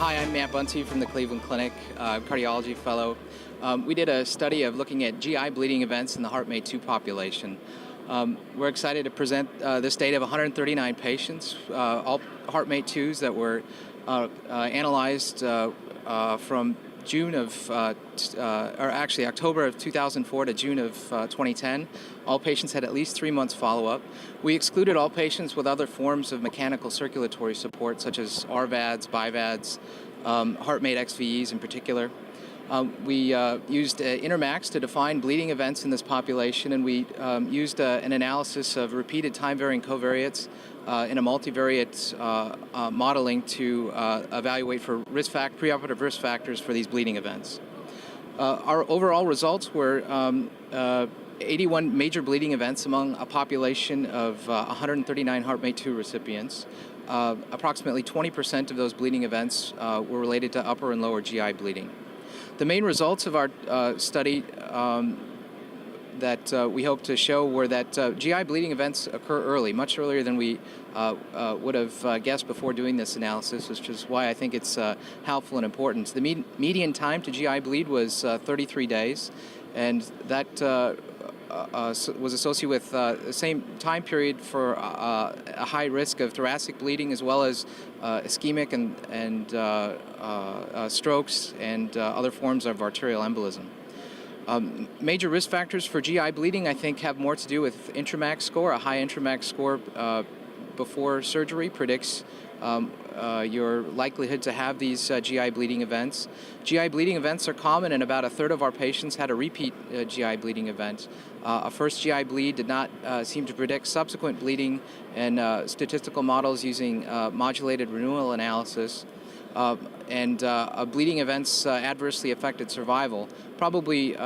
Hi, I'm Matt Bunty from the Cleveland Clinic, cardiology fellow. We did a study of looking at GI bleeding events in the Heartmate II population. We're excited to present this data of 139 patients, all Heartmate IIs that were analyzed from October of 2004 to June of 2010. All patients had at least 3 months follow-up. We excluded all patients with other forms of mechanical circulatory support, such as LVADs, BiVADs, Heartmate XVEs in particular. We used Intermax to define bleeding events in this population, and we used an analysis of repeated time-varying covariates in a multivariate modeling to evaluate for preoperative risk factors for these bleeding events. Our overall results were 81 major bleeding events among a population of 139 Heartmate II recipients. Approximately 20% of those bleeding events were related to upper and lower GI bleeding. The main results of our study that we hope to show were that GI bleeding events occur early, much earlier than we would have guessed before doing this analysis, which is why I think it's helpful and important. The median time to GI bleed was 33 days, and that was associated with the same time period for a high risk of thoracic bleeding, as well as ischemic and strokes and other forms of arterial embolism. Major risk factors for GI bleeding, I think, have more to do with Intermax score. A high Intermax score before surgery predicts your likelihood to have these GI bleeding events. GI bleeding events are common, and about a third of our patients had a repeat GI bleeding event. A first GI bleed did not seem to predict subsequent bleeding in statistical models using modulated renewal analysis. And bleeding events adversely affected survival, probably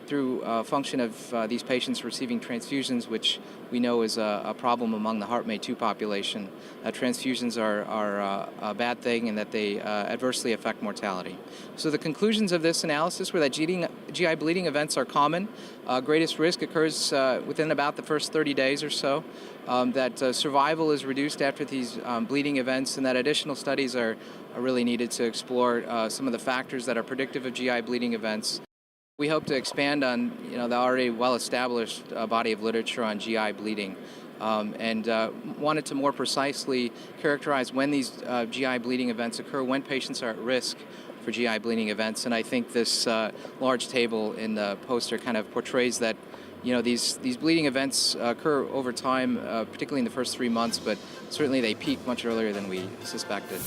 through a function of these patients receiving transfusions, which we know is a problem among the Heartmate II population. Transfusions are a bad thing, and that they adversely affect mortality. So the conclusions of this analysis were that GI bleeding events are common. Greatest risk occurs within about the first 30 days or so. That survival is reduced after these bleeding events, and that additional studies are really needed to explore some of the factors that are predictive of GI bleeding events. We hope to expand on the already well-established body of literature on GI bleeding, and wanted to more precisely characterize when these GI bleeding events occur, when patients are at risk for GI bleeding events. And I think this large table in the poster kind of portrays that these bleeding events occur over time, particularly in the first 3 months, but certainly they peak much earlier than we suspected.